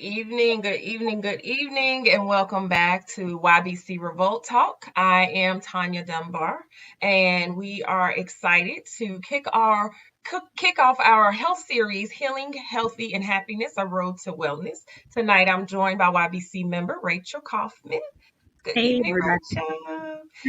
good evening, and welcome back to YBC Revolt Talk. I am Tanya Dunbar, and we are excited to kick off our health series, Healing, Healthy, and Happiness: A Road to Wellness. Tonight, I'm joined by YBC member Rachel Kaufman. Good Hey, evening, everybody. Rachel.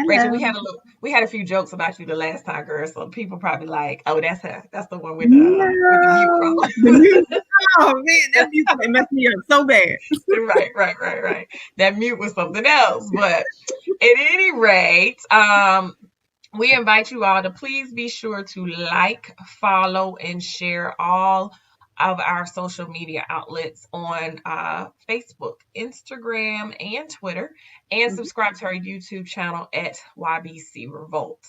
Rachel, Hello. we had a few jokes about you the last time, girl. So people probably like, oh, that's her. That's the one with the mute No, problem. the music. Oh man, that music messed me up so bad. Right. That mute was something else. But at any rate, we invite you all to please be sure to like, follow, and share all of our social media outlets on Facebook, Instagram, and Twitter, and Mhm. subscribe to our YouTube channel at YBC Revolt.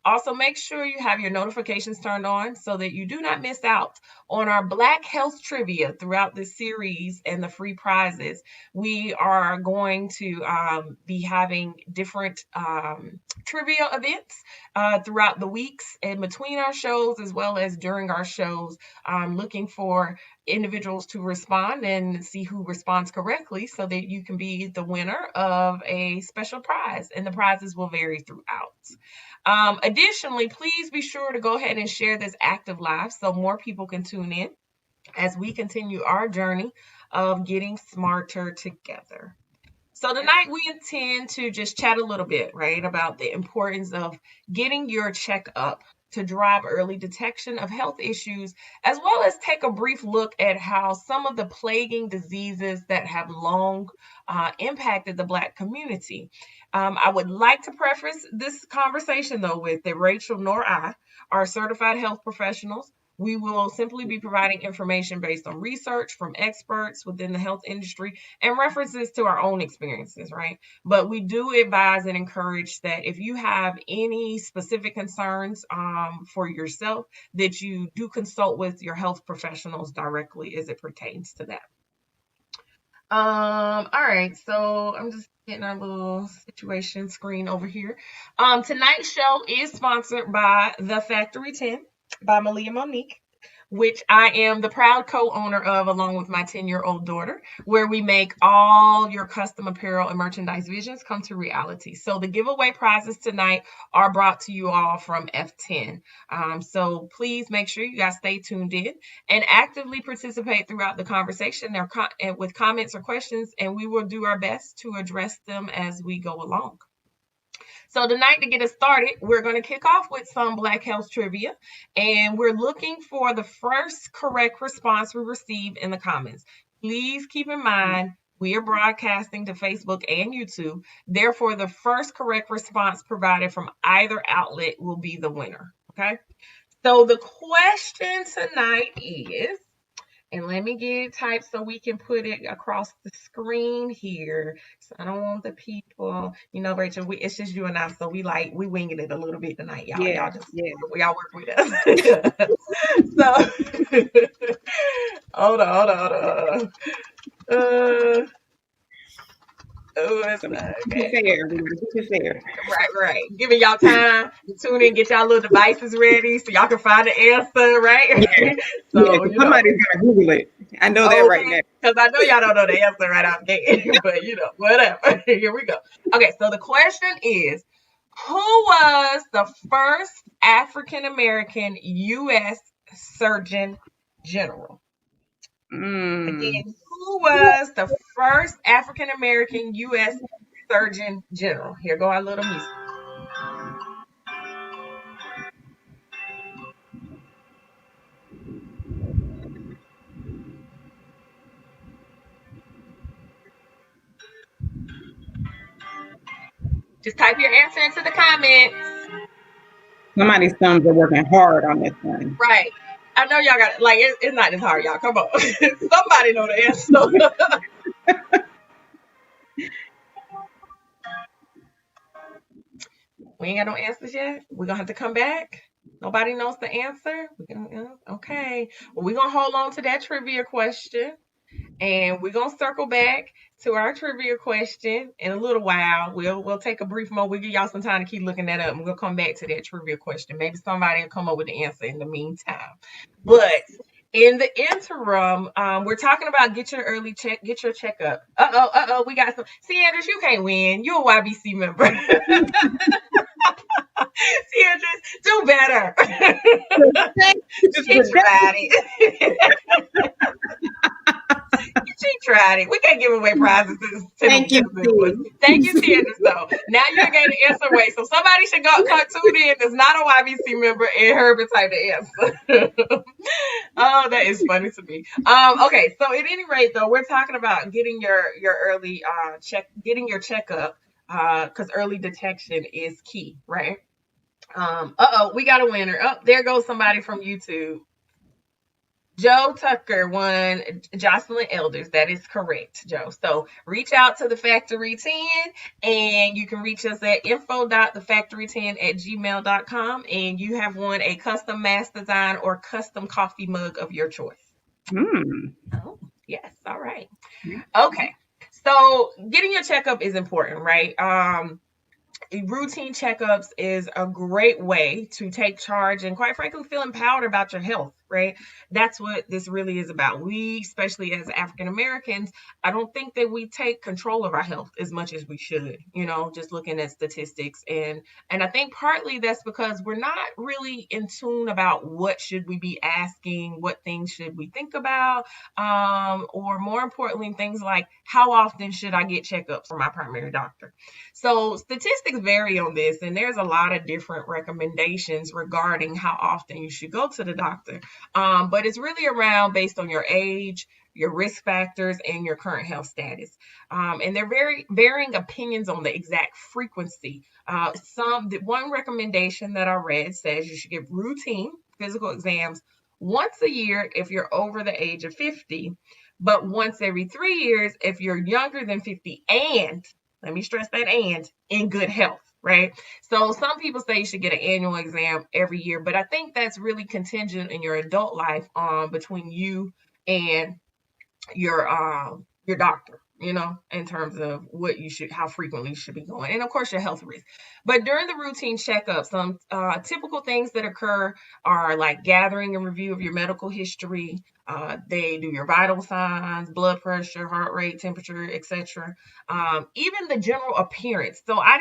Also, make sure you have your notifications turned on so that you do not miss out on our Black Health Trivia throughout this series and the free prizes. We are going to be having different trivia events throughout the weeks and between our shows, as well as during our shows, looking for individuals to respond and see who responds correctly so that you can be the winner of a special prize. And the prizes will vary throughout. Additionally, please be sure to go ahead and share this active live so more people can tune in as we continue our journey of getting smarter together. So tonight we intend to just chat a little bit, right, about the importance of getting your checkup to drive early detection of health issues, as well as take a brief look at how some of the plaguing diseases that have long impacted the Black community. I would like to preface this conversation, though, with that Rachel nor I are certified health professionals. We will simply be providing information based on research from experts within the health industry and references to our own experiences, right? But we do advise and encourage that if you have any specific concerns for yourself, that you do consult with your health professionals directly as it pertains to that. All right, so I'm just getting our little situation screen over here. Tonight's show is sponsored by The Factory 10 by Malia Monique, which I am the proud co-owner of along with my 10-year-old daughter, where we make all your custom apparel and merchandise visions come to reality. So the giveaway prizes tonight are brought to you all from F10. So please make sure you guys stay tuned in and actively participate throughout the conversation with comments or questions, and we will do our best to address them as we go along. So tonight, to get us started, we're going to kick off with some Black Health Trivia, and we're looking for the first correct response we receive in the comments. Please keep in mind, we are broadcasting to Facebook and YouTube. Therefore, the first correct response provided from either outlet will be the winner, okay? So the question tonight is, and let me get it typed so we can put it across the screen here. So I don't want the people, Rachel, it's just you and I. So we winging it a little bit tonight, y'all. Yeah, Y'all just, yeah. y'all work with us. So, hold on. Uh, oh, that's So we not keep okay. it fair. We gotta keep it fair. Right. Giving y'all time to tune in, get y'all little devices ready so y'all can find the answer, right? Yeah, yeah. So, Because somebody's gonna Google it. I know that right okay, now. because I know y'all don't know the answer right out the gate, but whatever. Here we go. Okay, so the question is, who was the first African American U.S. Surgeon General? Mm. Again, who was the first African American U.S. Surgeon General? Here go our little music. Just type your answer into the comments. Somebody's thumbs are working hard on this one. Right. I know y'all got like it's not this hard, y'all. Come on. Somebody know the answer. We ain't got no answers yet. We're gonna have to come back. Nobody knows the answer. Okay. Well, we're gonna hold on to that trivia question. And we're gonna circle back to our trivia question in a little while. We'll take a brief moment. We'll give y'all some time to keep looking that up. And we'll come back to that trivia question. Maybe somebody will come up with the answer in the meantime. But In the interim, we're talking about get your checkup. We got some. See, Andrews, you can't win. You're a YBC member. See, Andrews, do better. She tried it. She tried it. We can't give away prizes to Thank you, members. Thank you, Tiandris, though. Now you're getting the answer away. So somebody should go tune in that's not a YBC member and Herbert type the answer. Oh, that is funny to me. Okay, so at any rate, though, we're talking about getting your early getting your checkup, because early detection is key, right? We got a winner. Oh, there goes somebody from YouTube. Joe Tucker won Jocelyn Elders. That is correct, Joe. So reach out to the Factory 10, and you can reach us at info.thefactory10@gmail.com, and you have won a custom mask design or custom coffee mug of your choice. Oh, yes. All right. Okay. So getting your checkup is important, right? Routine checkups is a great way to take charge and, quite frankly, feel empowered about your health, right? That's what this really is about. We, especially as African Americans, I don't think that we take control of our health as much as we should, just looking at statistics. And I think partly that's because we're not really in tune about what should we be asking, what things should we think about, or more importantly, things like how often should I get checkups from my primary doctor? So statistics vary on this, and there's a lot of different recommendations regarding how often you should go to the doctor. But it's really around based on your age, your risk factors, and your current health status. And there are very varying opinions on the exact frequency. One recommendation that I read says you should get routine physical exams once a year if you're over the age of 50, but once every 3 years if you're younger than 50 and, let me stress that, and in good health, right? So some people say you should get an annual exam every year, but I think that's really contingent in your adult life between you and your doctor, in terms of how frequently you should be going. And of course, your health risk. But during the routine checkup, some typical things that occur are like gathering and review of your medical history. They do your vital signs, blood pressure, heart rate, temperature, etc. Even the general appearance. So I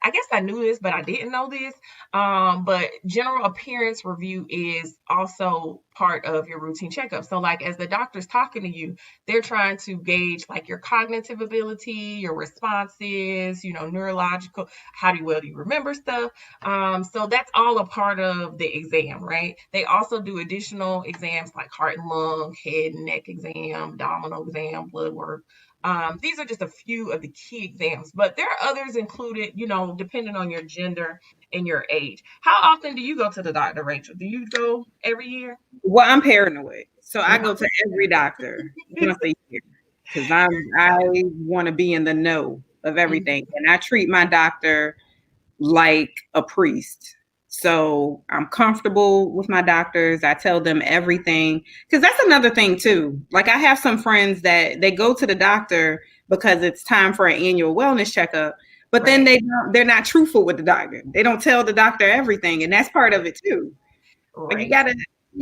guess I knew this, but I didn't know this. But general appearance review is also part of your routine checkup. So like as the doctor's talking to you, they're trying to gauge like your cognitive ability, your responses, neurological, how well do you remember stuff. So that's all a part of the exam, right? They also do additional exams like heart and lung, head and neck exam, abdominal exam, blood work. These are just a few of the key exams, but there are others included, depending on your gender and your age. How often do you go to the doctor, Rachel? Do you go every year? Well, I'm paranoid, so I go to every doctor once a year because I want to be in the know of everything, and I treat my doctor like a priest. So I'm comfortable with my doctors. I tell them everything because that's another thing too. Like I have some friends that they go to the doctor because it's time for an annual wellness checkup, but then they're not truthful with the doctor. They don't tell the doctor everything, and that's part of it too. Right. But you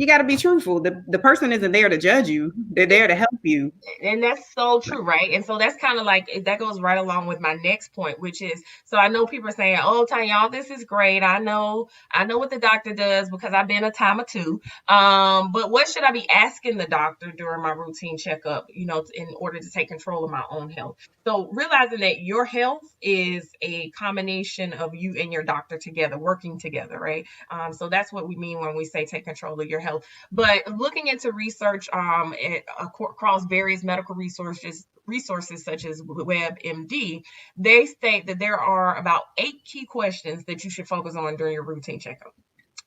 gotta be truthful. The person isn't there to judge you. They're there to help you. And that's so true, right? And so that's kind of like, that goes right along with my next point, which is, so I know people are saying, oh, Tanya, this is great. I know what the doctor does because I've been a time or two. But what should I be asking the doctor during my routine checkup, in order to take control of my own health? So realizing that your health is a combination of you and your doctor together, working together, right? So that's what we mean when we say take control of your health. But looking into research across various medical resources such as WebMD, they state that there are about 8 key questions that you should focus on during your routine checkup.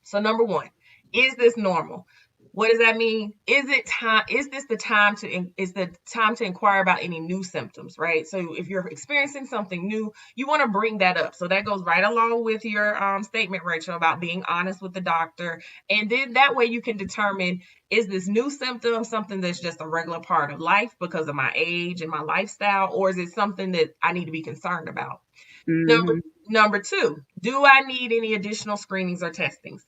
So number 1, is this normal? What does that mean? Is this the time to inquire about any new symptoms, right? So if you're experiencing something new, you want to bring that up. So that goes right along with your statement, Rachel, about being honest with the doctor. And then that way you can determine, is this new symptom something that's just a regular part of life because of my age and my lifestyle, or is it something that I need to be concerned about? Mm-hmm. Number 2, do I need any additional screenings or testings?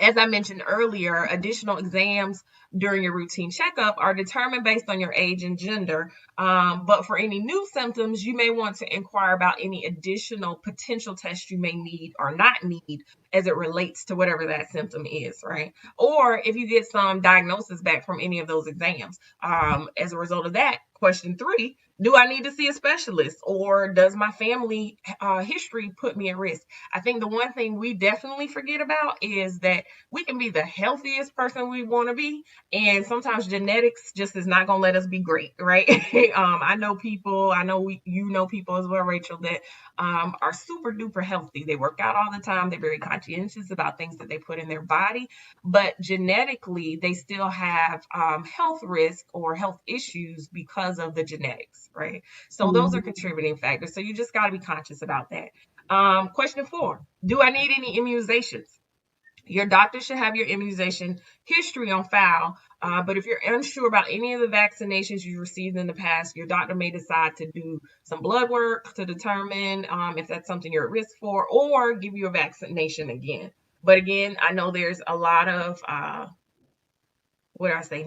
As I mentioned earlier, additional exams during your routine checkup are determined based on your age and gender. But for any new symptoms, you may want to inquire about any additional potential tests you may need or not need as it relates to whatever that symptom is, right? Or if you get some diagnosis back from any of those exams. As a result of that, question 3, do I need to see a specialist, or does my family history put me at risk? I think the one thing we definitely forget about is that we can be the healthiest person we want to be, and sometimes genetics just is not going to let us be great, right? I know people, you know people as well, Rachel, that are super duper healthy. They work out all the time. They're very conscientious about things that they put in their body, but genetically they still have health risk or health issues because of the genetics, right? So those are contributing factors. So you just got to be conscious about that. Question 4, do I need any immunizations? Your doctor should have your immunization history on file, but if you're unsure about any of the vaccinations you received in the past, your doctor may decide to do some blood work to determine if that's something you're at risk for, or give you a vaccination again. But again, I know there's a lot of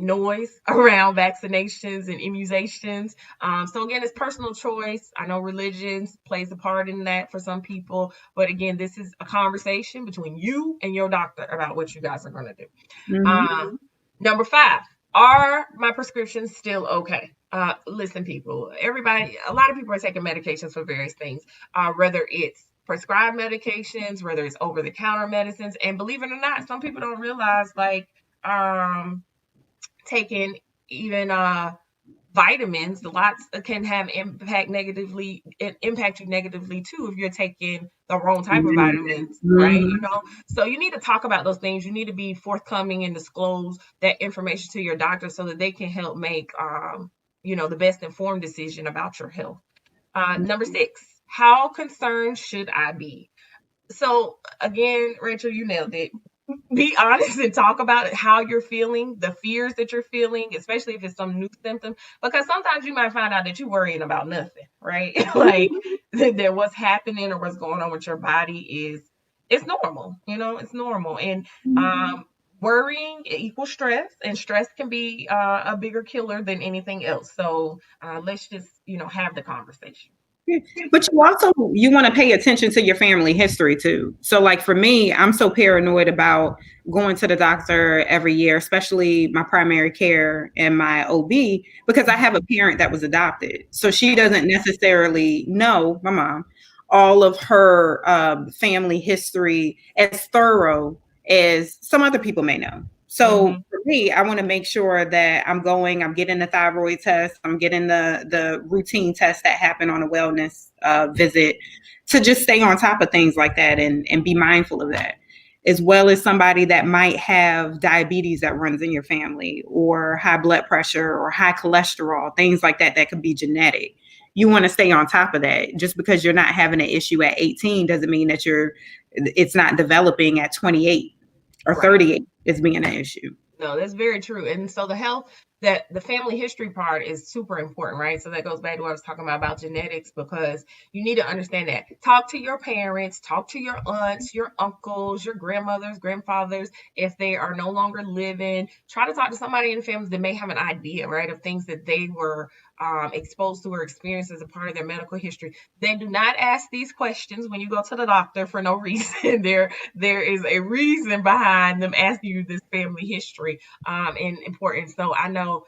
noise around vaccinations and immunizations. So again, it's personal choice. I know religion plays a part in that for some people, but again, this is a conversation between you and your doctor about what you guys are going to do. Number 5, are my prescriptions still okay? Listen, people, a lot of people are taking medications for various things, whether it's prescribed medications, whether it's over-the-counter medicines, and believe it or not, some people don't realize, like, taking even vitamins, lots can have impact you negatively too if you're taking the wrong type of vitamins, right? So you need to talk about those things. You need to be forthcoming and disclose that information to your doctor so that they can help make the best informed decision about your health. Number 6, how concerned should I be? So again, Rachel, you nailed it. Be honest and talk about it, how you're feeling, the fears that you're feeling, especially if it's some new symptom, because sometimes you might find out that you're worrying about nothing, right? Like that what's happening or what's going on with your body it's normal, it's normal. And worrying equals stress, and stress can be a bigger killer than anything else. So let's just, have the conversation. But you want to pay attention to your family history too. So like for me, I'm so paranoid about going to the doctor every year, especially my primary care and my OB, because I have a parent that was adopted. So she doesn't necessarily know, my mom, all of her family history as thorough as some other people may know. So for me, I want to make sure that I'm getting the thyroid test, I'm getting the routine tests that happen on a wellness visit, to just stay on top of things like that and be mindful of that, as well as somebody that might have diabetes that runs in your family, or high blood pressure or high cholesterol, things like that could be genetic. You want to stay on top of that. Just because you're not having an issue at 18 doesn't mean that it's not developing at 28 or 38 is being an issue. No, that's very true. And so the family history part is super important, right? So that goes back to what I was talking about genetics, because you need to understand that. Talk to your parents, talk to your aunts, your uncles, your grandmothers, grandfathers. If they are no longer living, try to talk to somebody in the family that may have an idea, right, of things that they were exposed to or experienced as a part of their medical history. Then do not ask these questions when you go to the doctor for no reason. There is a reason behind them asking you this family history and important. So I know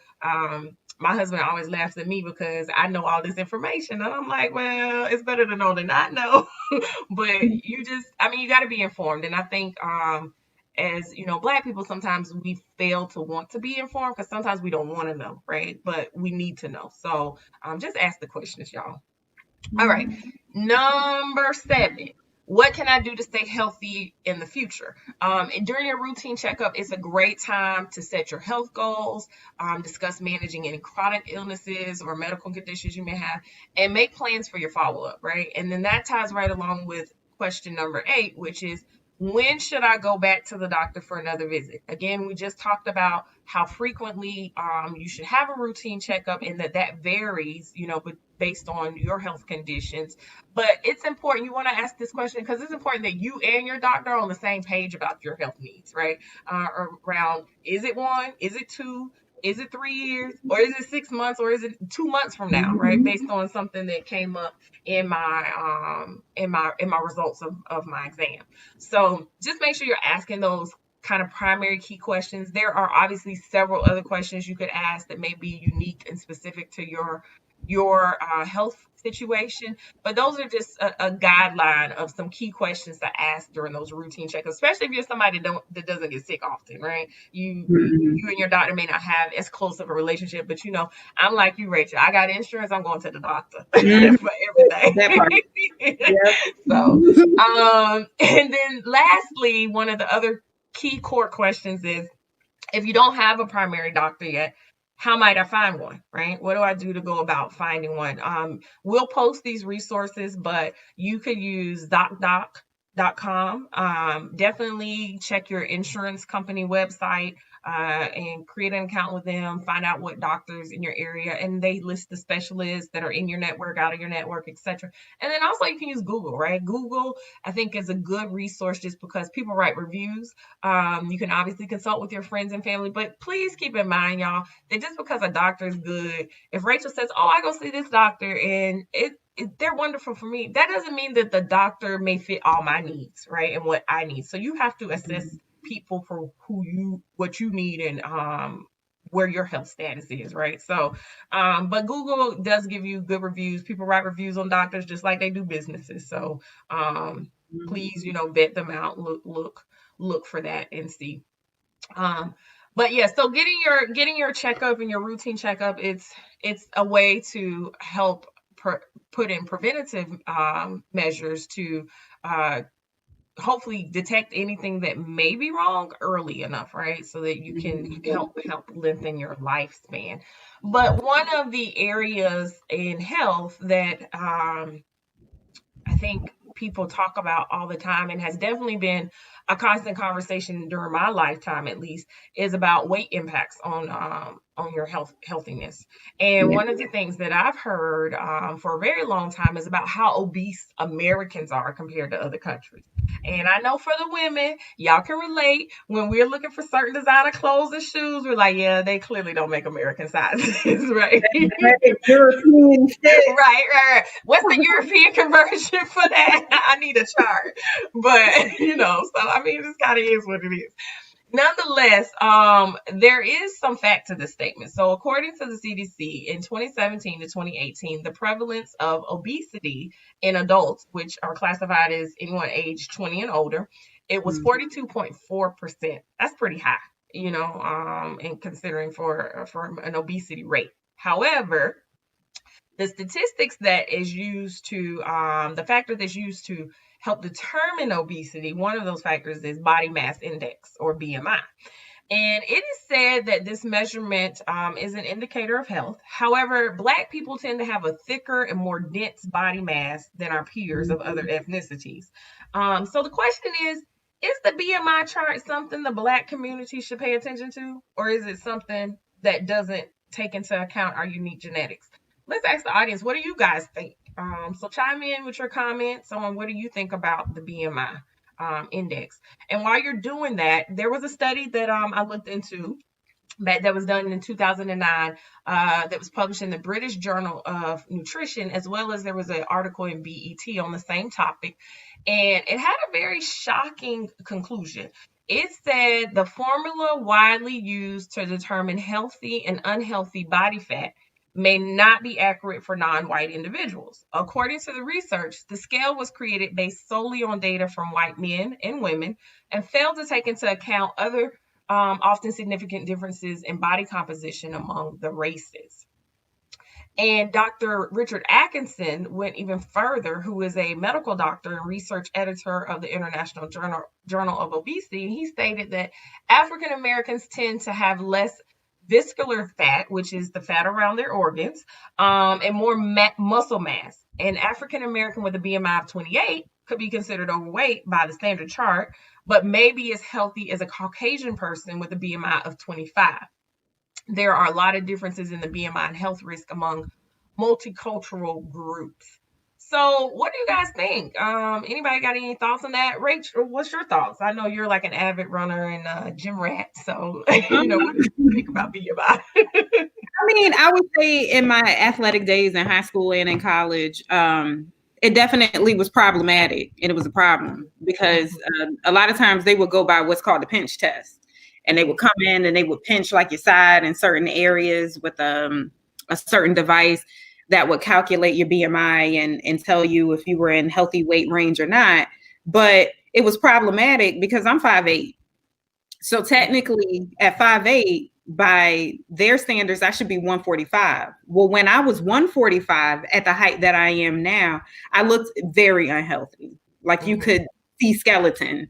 my husband always laughs at me because I know all this information, and I'm like, well, it's better to know than not know. But you got to be informed. And I think as Black people, sometimes we fail to want to be informed because sometimes we don't want to know, right? But we need to know. So just ask the questions, y'all. All right. Number 7. What can I do to stay healthy in the future? And during your routine checkup, it's a great time to set your health goals, discuss managing any chronic illnesses or medical conditions you may have, and make plans for your follow-up, right? And then that ties right along with question number 8, which is, When should I go back to the doctor for another visit? Again, we just talked about how frequently you should have a routine checkup, and that varies, but based on your health conditions. But it's important. You want to ask this question because it's important that you and your doctor are on the same page about your health needs, right? Around, is it 1? Is it 2? Is it 3 years? Or is it 6 months? Or is it 2 months from now, right? Based on something that came up in my results of my exam. So just make sure you're asking those kind of primary key questions. There are obviously several other questions you could ask that may be unique and specific to your health situation, but those are just a guideline of some key questions to ask during those routine checkups, especially if you're somebody that doesn't get sick often, right? You and your doctor may not have as close of a relationship, but I'm like you, Rachel. I got insurance. I'm going to the doctor for everything. That part. So, and then lastly, one of the other key core questions is, if you don't have a primary doctor yet, how might I find one, right? What do I do to go about finding one? We'll post these resources, but you could use ZocDoc.com. Definitely check your insurance company website and create an account with them. Find out what doctors in your area, and they list the specialists that are in your network, out of your network, etc. And then also you can use Google, right? Google, I think, is a good resource just because people write reviews. You can obviously consult with your friends and family, but please keep in mind, y'all, that just because a doctor is good, if Rachel says, "Oh, I go see this doctor," and they're wonderful for me, that doesn't mean that the doctor may fit all my needs, right? And what I need. So you have to assess people for what you need and where your health status is, right? So, but Google does give you good reviews. People write reviews on doctors just like they do businesses. So, please, vet them out, look for that and see. But yeah, so getting your checkup and your routine checkup, it's a way to help put in preventative measures to hopefully detect anything that may be wrong early enough, right? So that you can help lengthen your lifespan. But one of the areas in health that I think people talk about all the time, and has definitely been a constant conversation during my lifetime, at least, is about weight impacts on your healthiness. And one of the things that I've heard for a very long time is about how obese Americans are compared to other countries. And I know for the women, y'all can relate. When we're looking for certain designer clothes and shoes, we're like, yeah, they clearly don't make American sizes, right? European shit. Right. What's the European conversion for that? I need a chart. But, so I mean, this kind of is what it is. Nonetheless, there is some fact to this statement. So according to the CDC, in 2017 to 2018, the prevalence of obesity in adults, which are classified as anyone aged 20 and older, it was 42.4%. That's pretty high, in considering for an obesity rate. However, the statistics that is used to, the factor that's used to help determine obesity, one of those factors is body mass index, or BMI. And it is said that this measurement is an indicator of health. However, Black people tend to have a thicker and more dense body mass than our peers of other ethnicities. So the question is the BMI chart something the Black community should pay attention to? Or is it something that doesn't take into account our unique genetics? Let's ask the audience, what do you guys think? So chime in with your comments on what do you think about the BMI index. And while you're doing that, there was a study that I looked into that was done in 2009 that was published in the British Journal of Nutrition, as well as there was an article in BET on the same topic. And it had a very shocking conclusion. It said the formula widely used to determine healthy and unhealthy body fat may not be accurate for non-white individuals. According to the research, the scale was created based solely on data from white men and women and failed to take into account other often significant differences in body composition among the races. And Dr. Richard Atkinson went even further, who is a medical doctor and research editor of the International Journal of Obesity. He stated that African Americans tend to have less visceral fat, which is the fat around their organs, and more muscle mass. An African American with a BMI of 28 could be considered overweight by the standard chart, but maybe as healthy as a Caucasian person with a BMI of 25. There are a lot of differences in the BMI and health risk among multicultural groups. So, what do you guys think? Anybody got any thoughts on that? Rachel, what's your thoughts? I know you're like an avid runner and gym rat, so what do you think about BMI? I mean, I would say in my athletic days in high school and in college, it definitely was problematic, and it was a problem because a lot of times they would go by what's called the pinch test, and they would come in and they would pinch like your side in certain areas with a certain device that would calculate your BMI and tell you if you were in healthy weight range or not. But it was problematic because I'm 5'8". So technically at 5'8", by their standards, I should be 145. Well, when I was 145 at the height that I am now, I looked very unhealthy. Like you could see skeleton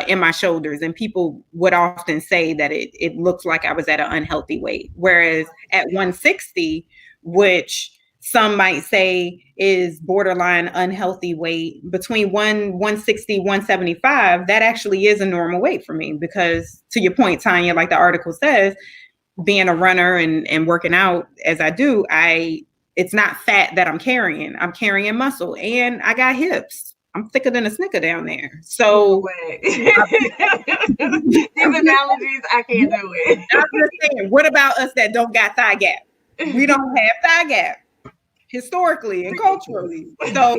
in my shoulders, and people would often say that it looked like I was at an unhealthy weight. Whereas at 160, which some might say is borderline unhealthy weight, between 160, 175, that actually is a normal weight for me because, to your point, Tanya, like the article says, being a runner and working out as I do, it's not fat that I'm carrying muscle, and I got hips. I'm thicker than a Snicker down there. So these analogies, I can't do it. I'm just saying, what about us that don't got thigh gap? We don't have thigh gap historically and culturally. So,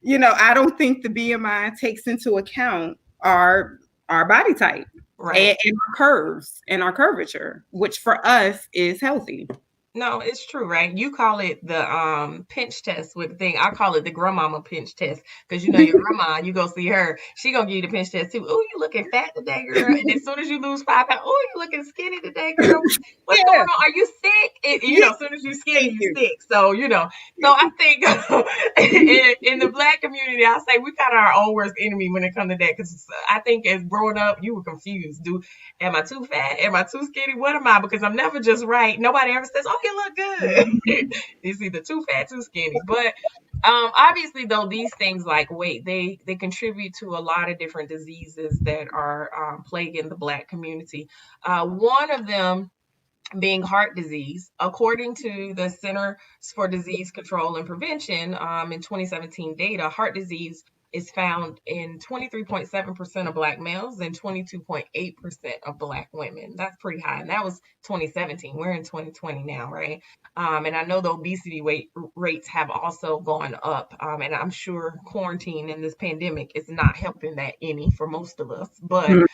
I don't think the BMI takes into account our body type, right, and our curves and our curvature, which for us is healthy. No, it's true, right? You call it the pinch test with the thing. I call it the grandmama pinch test because your grandma, you go see her, she gonna give you the pinch test too. Oh, you looking fat today, girl. And as soon as you lose 5 pounds, oh, you looking skinny today, girl. What's going on? Are you sick? As soon as you skinny, you sick. So So I think in the Black community, I say we got our own worst enemy when it comes to that because I think as growing up, you were confused. Am I too fat? Am I too skinny? What am I? Because I'm never just right. Nobody ever says, "Oh, you look good." It's either too fat, too skinny. But obviously, though, these things like weight, they contribute to a lot of different diseases that are plaguing the Black community. One of them being heart disease. According to the Centers for Disease Control and Prevention, in 2017 data, heart disease is found in 23.7% of Black males and 22.8% of Black women. That's pretty high. And that was 2017. We're in 2020 now, right? And I know the obesity rates have also gone up. And I'm sure quarantine and this pandemic is not helping that any for most of us. But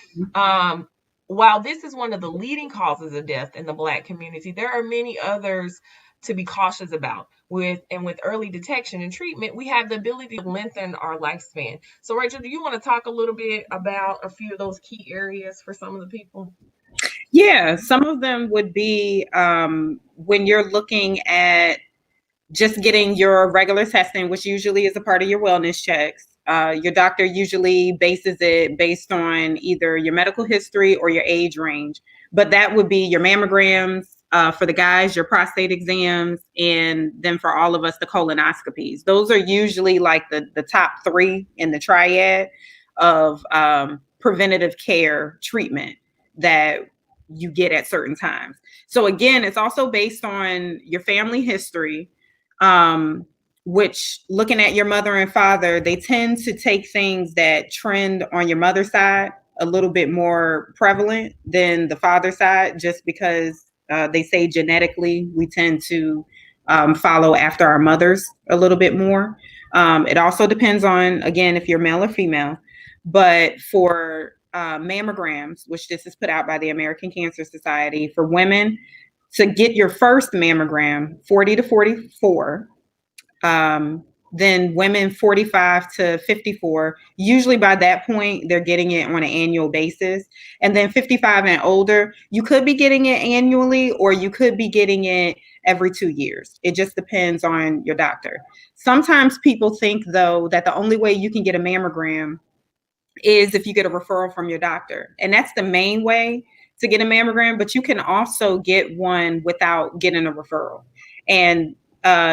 while this is one of the leading causes of death in the Black community, there are many others to be cautious about. With early detection and treatment, we have the ability to lengthen our lifespan. So, Rachel, do you want to talk a little bit about a few of those key areas for some of the people? Yeah, some of them would be when you're looking at just getting your regular testing, which usually is a part of your wellness checks. Your doctor usually bases it based on either your medical history or your age range. But that would be your mammograms, for the guys, your prostate exams, and then for all of us, the colonoscopies. Those are usually like the top 3 in the triad of preventative care treatment that you get at certain times. So again, it's also based on your family history, which, looking at your mother and father, they tend to take things that trend on your mother's side a little bit more prevalent than the father's side, just because they say genetically we tend to follow after our mothers a little bit more. It also depends on, again, if you're male or female. But for mammograms, which this is put out by the American Cancer Society, for women to get your first mammogram, 40 to 44, then women 45 to 54, usually by that point, they're getting it on an annual basis. And then 55 and older, you could be getting it annually, or you could be getting it every 2 years. It just depends on your doctor. Sometimes people think, though, that the only way you can get a mammogram is if you get a referral from your doctor. And that's the main way to get a mammogram, but you can also get one without getting a referral. And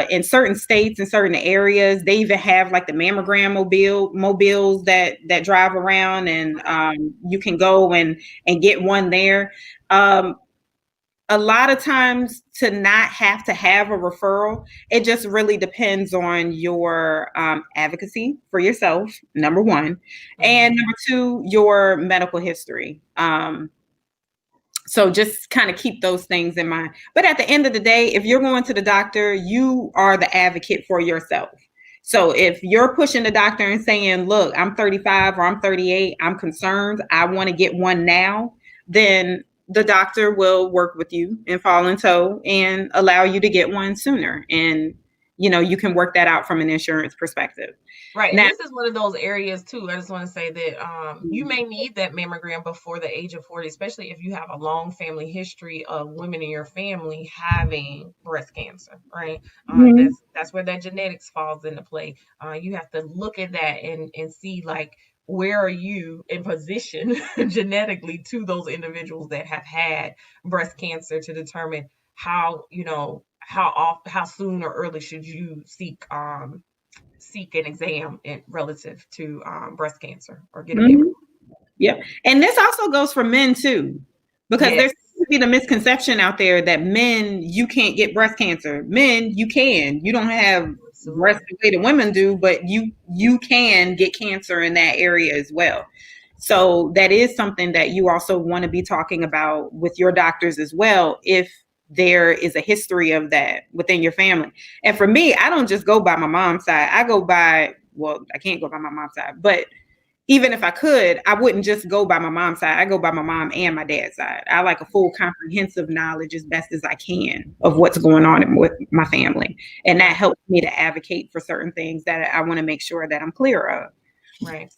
in certain states, in certain areas, they even have like the mammogram mobiles that drive around, and you can go and get one there. A lot of times, to not have to have a referral, it just really depends on your advocacy for yourself, number one, and number two, your medical history. So just kind of keep those things in mind. But at the end of the day, if you're going to the doctor, you are the advocate for yourself. So if you're pushing the doctor and saying, look, I'm 35 or I'm 38, I'm concerned, I want to get one now, then the doctor will work with you and fall in tow and allow you to get one sooner. And, you can work that out from an insurance perspective. Right. Now, and this is one of those areas too. I just want to say that you may need that mammogram before the age of 40, especially if you have a long family history of women in your family having breast cancer, right? That's where that genetics falls into play. You have to look at that and see, like, where are you in position genetically to those individuals that have had breast cancer, to determine how soon or early should you seek an exam relative to breast cancer or get a mammogram. Yep. And this also goes for men too, because there's be the misconception out there that men, you can't get breast cancer. Men, you can. You don't have breast the way the women do, but you can get cancer in that area as well. So that is something that you also want to be talking about with your doctors as well, if there is a history of that within your family. And for me, I don't just go by my mom's side. I go by, well, I can't go by my mom's side, but even if I could, I wouldn't just go by my mom's side. I go by my mom and my dad's side. I like a full comprehensive knowledge as best as I can of what's going on with my family. And that helps me to advocate for certain things that I want to make sure that I'm clear of. Right.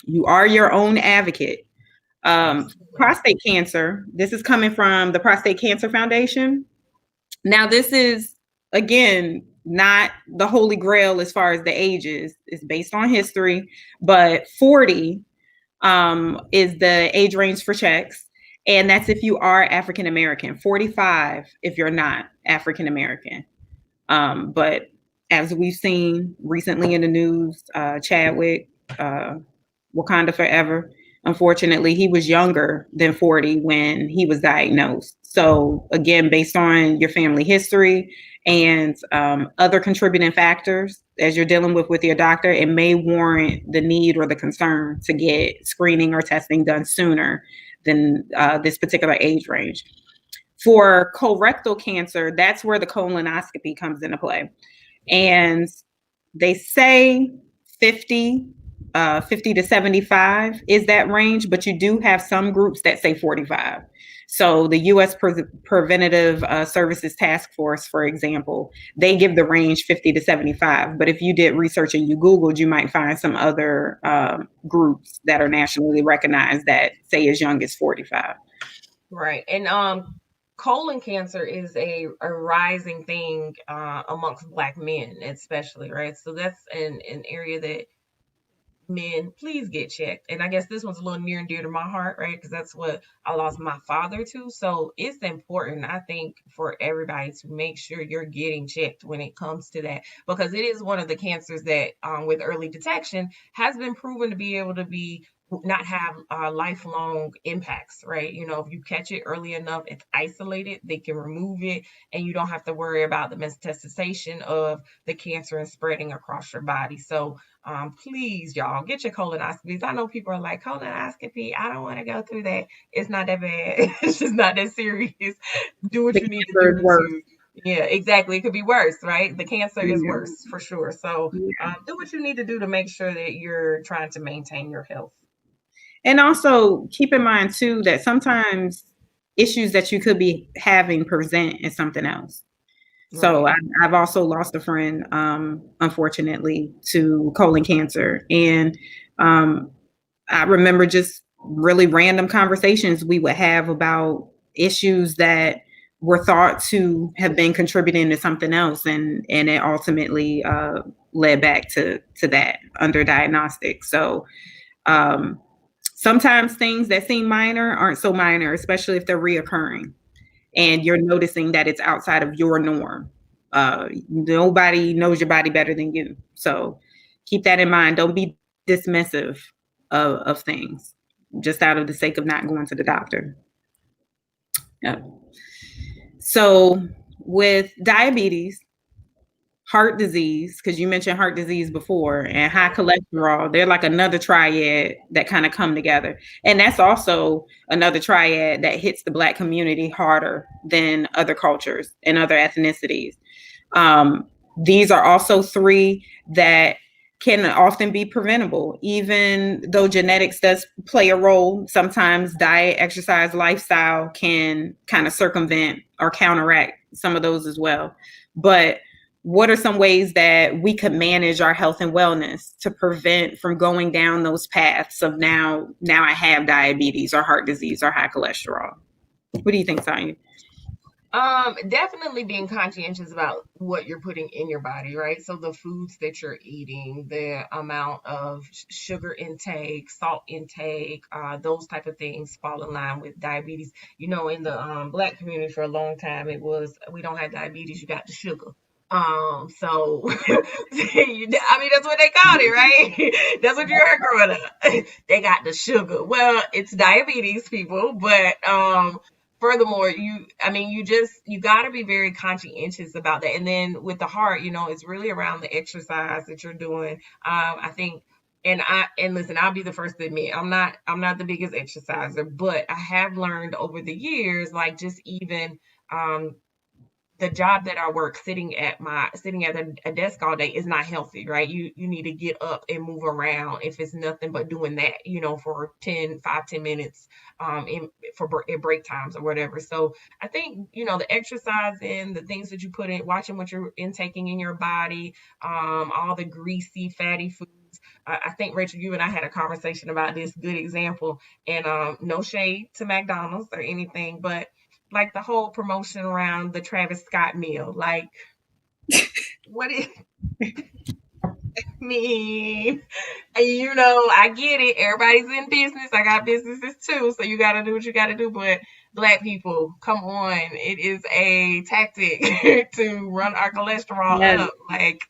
You are your own advocate. Prostate cancer. This is coming from the Prostate Cancer Foundation. Now, this is, again, not the holy grail as far as the ages. It's based on history, but 40 is the age range for checks. And that's if you are African American, 45 if you're not African American. But as we've seen recently in the news, Chadwick, Wakanda Forever, unfortunately, he was younger than 40 when he was diagnosed. So again, based on your family history and other contributing factors as you're dealing with your doctor, it may warrant the need or the concern to get screening or testing done sooner than this particular age range. For colorectal cancer, that's where the colonoscopy comes into play. And they say 50 to 75 is that range, but you do have some groups that say 45. So the U.S. Preventative Services Task Force, for example, they give the range 50 to 75. But if you did research and you Googled, you might find some other groups that are nationally recognized that say as young as 45. Right. And colon cancer is a rising thing amongst Black men, especially, right? So that's an area that men, please get checked. And I guess this one's a little near and dear to my heart, right? Because that's what I lost my father to. So it's important, I think, for everybody to make sure you're getting checked when it comes to that, because it is one of the cancers that with early detection has been proven to be able to not have lifelong impacts, right? If you catch it early enough, it's isolated, they can remove it, and you don't have to worry about the metastasization of the cancer and spreading across your body. So please, y'all, get your colonoscopies. I know people are like, colonoscopy, I don't want to go through that. It's not that bad. It's just not that serious. Do what you need to do. Yeah, exactly. It could be worse, right? The cancer is worse for sure. So do what you need to do to make sure that you're trying to maintain your health. And also keep in mind too that sometimes issues that you could be having present in something else. Right. So I've also lost a friend, unfortunately, to colon cancer. And I remember just really random conversations we would have about issues that were thought to have been contributing to something else. And it ultimately led back to that under diagnostic. So sometimes things that seem minor aren't so minor, especially if they're reoccurring and you're noticing that it's outside of your norm. Nobody knows your body better than you. So keep that in mind. Don't be dismissive of things just out of the sake of not going to the doctor. Yeah. So with diabetes, heart disease, because you mentioned heart disease before, and high cholesterol, they're like another triad that kind of come together. And that's also another triad that hits the Black community harder than other cultures and other ethnicities. These are also three that can often be preventable, even though genetics does play a role. Sometimes diet, exercise, lifestyle can kind of circumvent or counteract some of those as well. But what are some ways that we could manage our health and wellness to prevent from going down those paths of now I have diabetes or heart disease or high cholesterol? What do you think, Sonia? Definitely being conscientious about what you're putting in your body, right? So the foods that you're eating, the amount of sugar intake, salt intake, those type of things fall in line with diabetes. You know, in the Black community for a long time, it was, we don't have diabetes, you got the sugar. So I mean, that's what they called it, right? That's what you heard growing up. They got the sugar. Well, it's diabetes, people, but furthermore, you got to be very conscientious about that. And then with the heart, you know, it's really around the exercise that you're doing. I think, and listen, I'll be the first to admit, I'm not the biggest exerciser, but I have learned over the years, like just even the job that I work, sitting at a desk all day is not healthy, right? You need to get up and move around, if it's nothing but doing that, you know, for 10 minutes in break times or whatever. So I think, you know, the exercising, the things that you put in, watching what you're intaking in your body, all the greasy, fatty foods. I think, Rachel, you and I had a conversation about this, good example, and no shade to McDonald's or anything, but like the whole promotion around the Travis Scott meal, like what is I mean, you know, I get it. Everybody's in business. I got businesses too, so you got to do what you got to do. But Black people, come on, it is a tactic to run our cholesterol up. Like,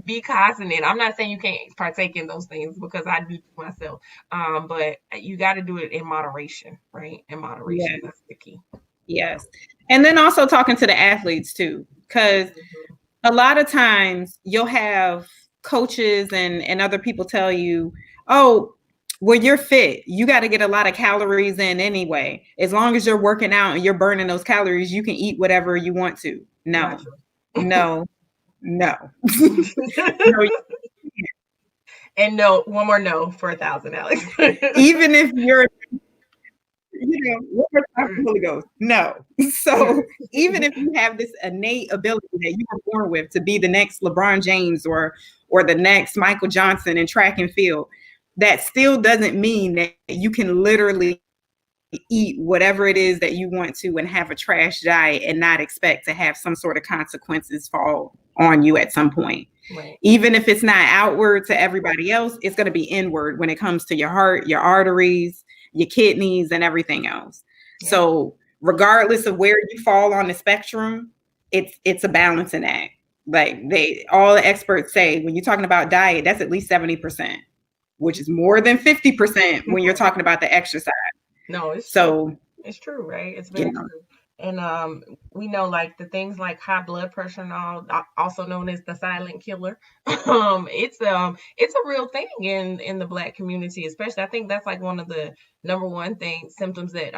be cognizant. I'm not saying you can't partake in those things, because I do myself, but you got to do it in moderation, right? In moderation, that's the key. Yes. And then also talking to the athletes too, because a lot of times you'll have coaches and other people tell you, oh, well, you're fit, you got to get a lot of calories in anyway. As long as you're working out and you're burning those calories, you can eat whatever you want to. No. And no, one more no for 1,000, Alex. Even if you're, you know, Holy Ghost. No. So even if you have this innate ability that you were born with to be the next LeBron James or the next Michael Johnson in track and field, that still doesn't mean that you can literally eat whatever it is that you want to and have a trash diet and not expect to have some sort of consequences fall on you at some point. Right. Even if it's not outward to everybody else, it's going to be inward when it comes to your heart, your arteries, your kidneys, and everything else. Yeah. So regardless of where you fall on the spectrum, it's a balancing act. Like all the experts say, when you're talking about diet, that's at least 70%, which is more than 50% when you're talking about the exercise. No, it's true, right? It's very true. And we know, like, the things like high blood pressure and all, also known as the silent killer, it's a real thing in the Black community, especially. I think that's like one of the number one symptoms that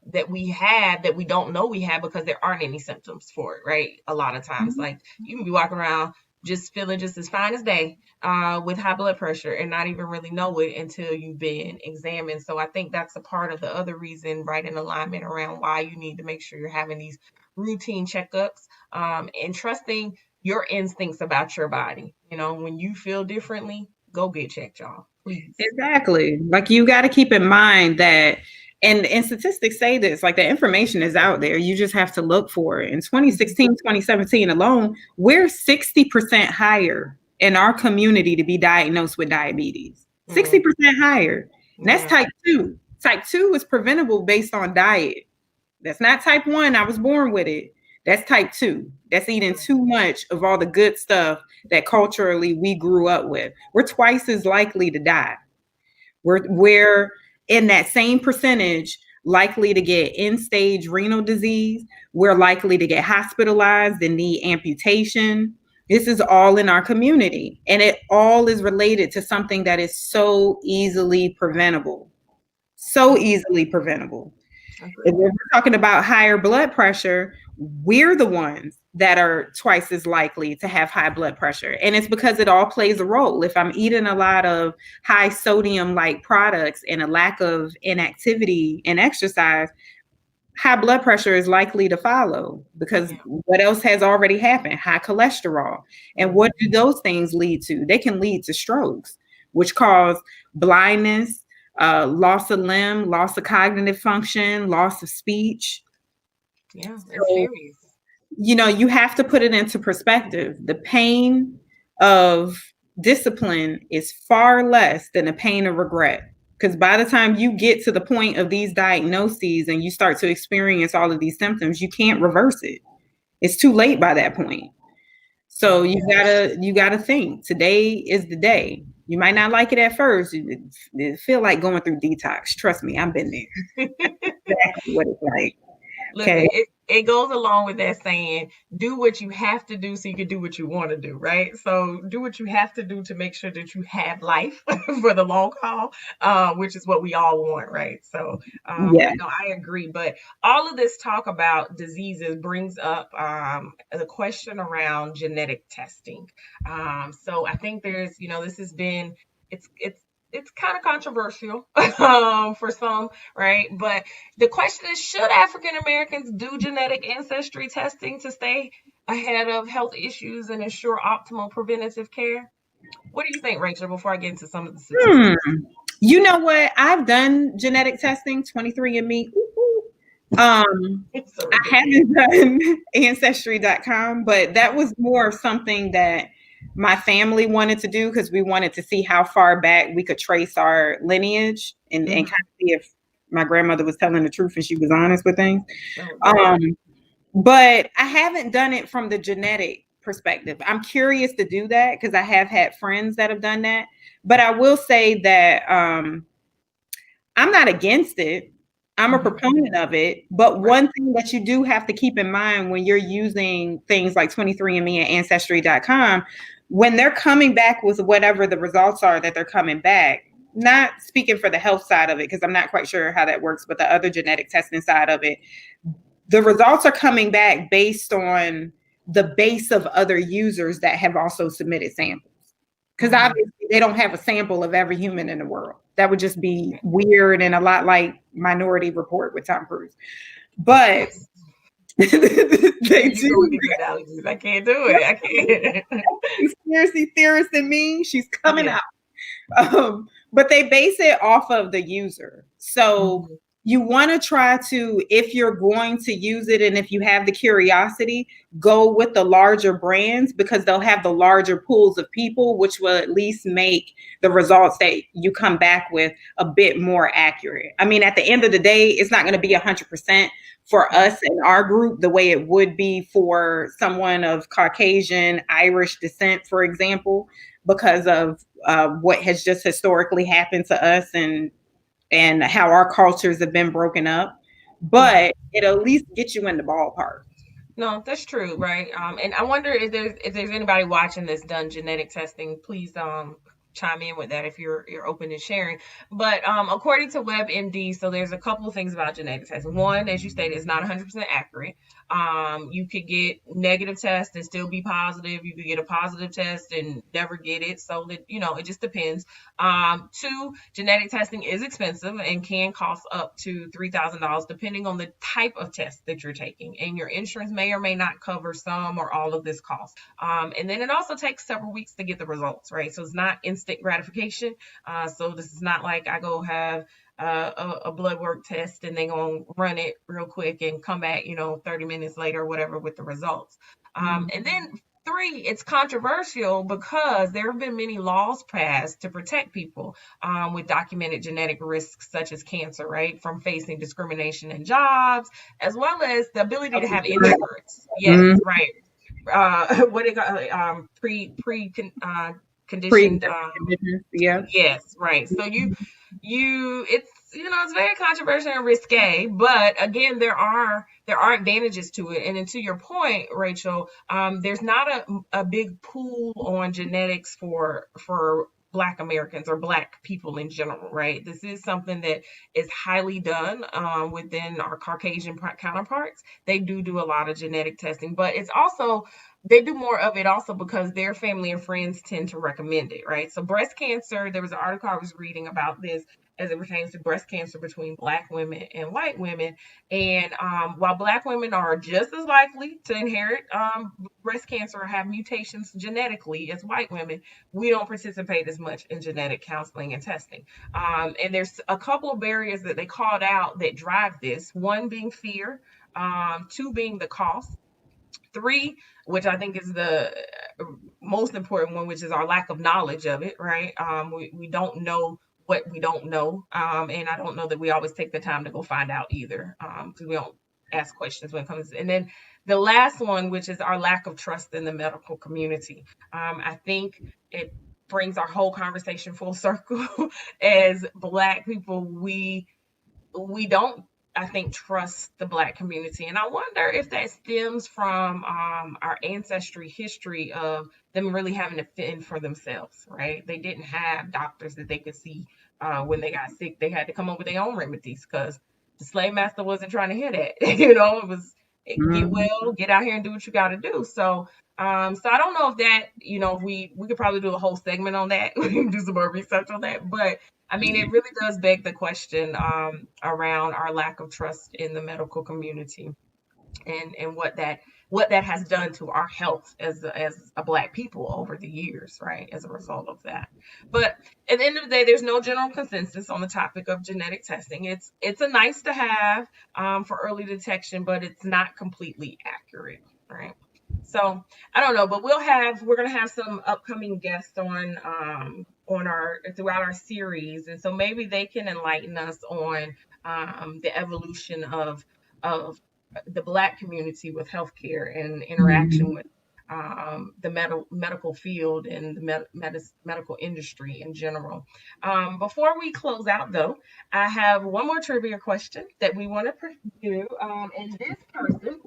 that we have that we don't know we have, because there aren't any symptoms for it, right? A lot of times, like, you can be walking around just feeling just as fine as day with high blood pressure and not even really know it until you've been examined. So I think that's a part of the other reason, right, in alignment around why you need to make sure you're having these routine checkups and trusting your instincts about your body. You know, when you feel differently, go get checked, y'all. Please. Exactly. Like, you got to keep in mind that, and statistics say this, like, the information is out there. You just have to look for it. In 2016, 2017 alone, we're 60% higher in our community to be diagnosed with diabetes. 60% higher. And that's type 2. Type 2 is preventable based on diet. That's not type 1. I was born with it. That's type 2. That's eating too much of all the good stuff that culturally we grew up with. We're twice as likely to die. We're in that same percentage likely to get end-stage renal disease. We're likely to get hospitalized and need amputation. This is all in our community, and it all is related to something that is so easily preventable. So easily preventable. If we're talking about higher blood pressure, we're the ones that are twice as likely to have high blood pressure. And it's because it all plays a role. If I'm eating a lot of high sodium like products and a lack of inactivity and exercise, high blood pressure is likely to follow, because what else has already happened? High cholesterol. And what do those things lead to? They can lead to strokes, which cause blindness, loss of limb, loss of cognitive function, loss of speech. Yeah, it's serious. You know, you have to put it into perspective. The pain of discipline is far less than the pain of regret. Because by the time you get to the point of these diagnoses and you start to experience all of these symptoms, you can't reverse it. It's too late by that point. So you gotta think. Today is the day. You might not like it at first. It feel like going through detox. Trust me, I've been there. Exactly what it's like. Listen, it goes along with that saying, do what you have to do so you can do what you want to do, right? So do what you have to do to make sure that you have life for the long haul, which is what we all want, right? So no, I agree. But all of this talk about diseases brings up the question around genetic testing. So I think there's, this has been, it's kind of controversial for some, right? But the question is, should African Americans do genetic ancestry testing to stay ahead of health issues and ensure optimal preventative care? What do you think, Rachel, before I get into some of the statistics? You know what? I've done genetic testing, 23andMe. I haven't done ancestry.com, but that was more of something that my family wanted to do, because we wanted to see how far back we could trace our lineage and kind of see if my grandmother was telling the truth and she was honest with things. But I haven't done it from the genetic perspective. I'm curious to do that because I have had friends that have done that. But I will say that I'm not against it. I'm a proponent of it. But one thing that you do have to keep in mind when you're using things like 23andMe and Ancestry.com, when they're coming back with whatever the results are that they're coming back, not speaking for the health side of it, because I'm not quite sure how that works, but the other genetic testing side of it, the results are coming back based on the base of other users that have also submitted samples. Because obviously they don't have a sample of every human in the world. That would just be weird and a lot like Minority Report with Tom Cruise. But they do. I can't do it. I can't. Conspiracy theorist in me, she's coming out. But they base it off of the user. So you want to try to, if you're going to use it and if you have the curiosity, go with the larger brands, because they'll have the larger pools of people, which will at least make the results that you come back with a bit more accurate. I mean, at the end of the day, it's not going to be 100% for us in our group the way it would be for someone of Caucasian, Irish descent, for example, because of what has just historically happened to us and how our cultures have been broken up. But it'll at least get you in the ballpark. No, that's true, right? And I wonder if there's anybody watching that's done genetic testing. Please chime in with that if you're open to sharing. But according to WebMD, so there's a couple of things about genetic testing. One, as you stated, it's not 100% accurate. You could get negative tests and still be positive. You could get a positive test and never get it. So that, it just depends. Two, genetic testing is expensive and can cost up to $3,000 depending on the type of test that you're taking. And your insurance may or may not cover some or all of this cost. And then it also takes several weeks to get the results, right? So it's not instant gratification. So this is not like I go have a blood work test and they gonna run it real quick and come back, 30 minutes later or whatever with the results. And then Three, it's controversial because there have been many laws passed to protect people with documented genetic risks such as cancer, right, from facing discrimination in jobs, as well as the ability to have insurance. Yes, right. What it conditioned. Yeah. Yes, right. So it's it's very controversial and risque, but again, there are advantages to it. And then to your point, Rachel, there's not a big pool on genetics for Black Americans or Black people in general, right? This is something that is highly done within our Caucasian counterparts. They do a lot of genetic testing, but it's also they do more of it also because their family and friends tend to recommend it, right? So breast cancer, there was an article I was reading about this as it pertains to breast cancer between Black women and white women. And while Black women are just as likely to inherit breast cancer or have mutations genetically as white women, we don't participate as much in genetic counseling and testing. And there's a couple of barriers that they called out that drive this, one being fear, two being the cost, three, which I think is the most important one, which is our lack of knowledge of it, right? We don't know what we don't know. And I don't know that we always take the time to go find out either, because we don't ask questions when it comes. And then the last one, which is our lack of trust in the medical community. I think it brings our whole conversation full circle. As Black people, we don't, I think, trust the Black community. And I wonder if that stems from our ancestry history of them really having to fend for themselves, right? They didn't have doctors that they could see when they got sick. They had to come up with their own remedies because the slave master wasn't trying to hear that. It was get well, get out here and do what you got to do. So I don't know if that, we could probably do a whole segment on that. We can do some more research on that. But I mean, it really does beg the question around our lack of trust in the medical community and what that has done to our health as a Black people over the years, right, as a result of that. But at the end of the day, there's no general consensus on the topic of genetic testing. It's a nice to have for early detection, but it's not completely accurate, right? So I don't know, but we're gonna have some upcoming guests on our throughout our series, and so maybe they can enlighten us on the evolution of the Black community with healthcare and interaction with the medical field and the medical industry in general. Before we close out, though, I have one more trivia question that we want to do, and this person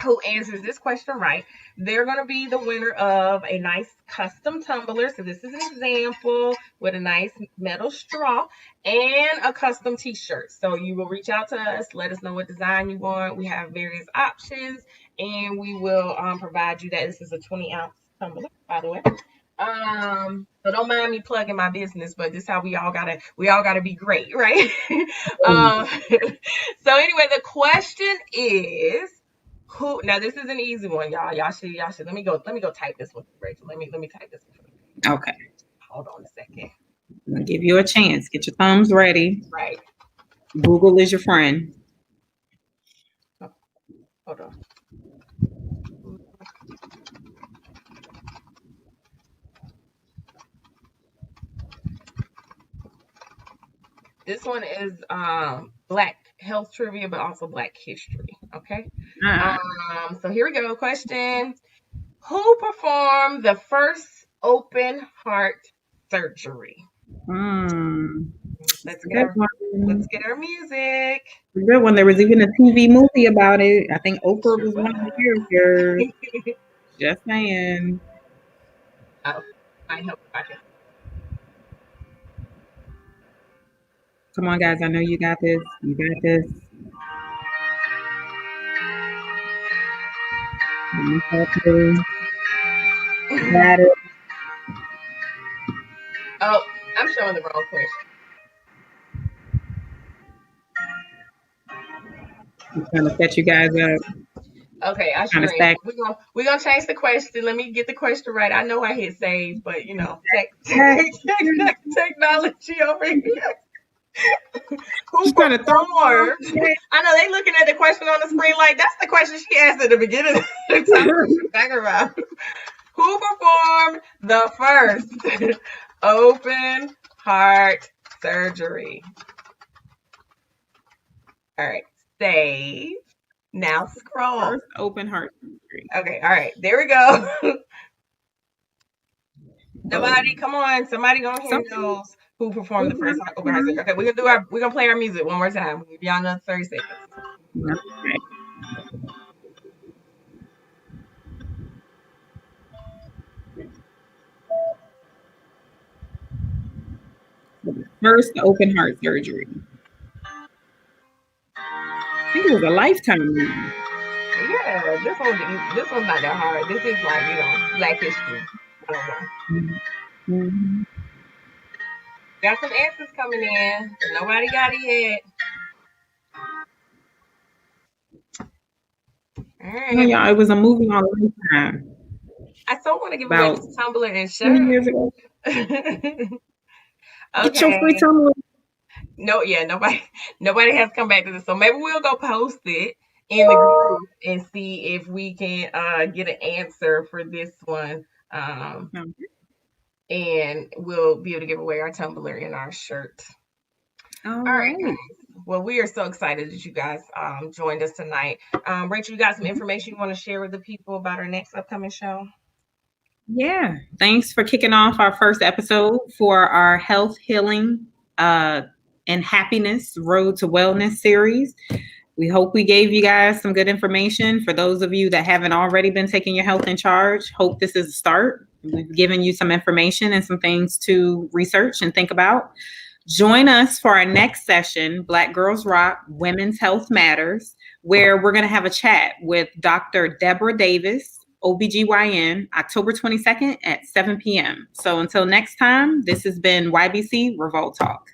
who answers this question right, they're going to be the winner of a nice custom tumbler. So this is an example with a nice metal straw and a custom t-shirt. So you will reach out to us, let us know what design you want. We have various options, and we will provide you that. This is a 20-ounce tumbler, by the way. So don't mind me plugging my business, but this is how we all gotta be great, right? So anyway, the question is, who, now this is an easy one, y'all. Y'all should let me go type this one, Rachel. Let me type this one. Okay. Hold on a second. I'm gonna give you a chance. Get your thumbs ready. Right. Google is your friend. Oh, hold on. This one is Black health trivia, but also Black history. Okay. So here we go. Question: who performed the first open heart surgery? Let's get our music. A good one. There was even a TV movie about it. I think Oprah was one of the characters. Just saying. Oh, I help. Come on, guys. I know you got this. You got this. Got it. Oh, I'm showing the wrong question. I'm trying to set you guys up. Okay, I sure am. We're gonna change the question. Let me get the question right. I know I hit save, but technology over here. Who performed? I know they looking at the question on the screen like that's the question she asked at the beginning. Back around. Who performed the first open heart surgery? All right, save. Now scroll. First open heart surgery. Okay, all right, there we go. Nobody, come on, somebody gonna hear those who performed the first open heart surgery. Okay, we're gonna play our music one more time. We'll give y'all another 30 seconds. Okay. First open heart surgery. I think it was a Lifetime movie. Yeah, this one's not that hard. This is like, Black history. I don't know. Mm-hmm. Got some answers coming in. Nobody got it yet. All right. No, y'all, it was a movie on Lifetime. I still want to give away this tumbler and shirt. 20 years ago. Okay. Get your free tumbler. No, yeah, nobody has come back to this. So maybe we'll go post it in the group and see if we can get an answer for this one. And we'll be able to give away our tumbler and our shirt. All right. Guys. Well, we are so excited that you guys joined us tonight. Rachel, you got some information you want to share with the people about our next upcoming show? Yeah. Thanks for kicking off our first episode for our health, healing, and happiness road to wellness series. We hope we gave you guys some good information. For those of you that haven't already been taking your health in charge, hope this is a start. We've given you some information and some things to research and think about. Join us for our next session, Black Girls Rock, Women's Health Matters, where we're going to have a chat with Dr. Deborah Davis, OBGYN, October 22nd at 7 p.m. So until next time, this has been YBC Revolt Talk.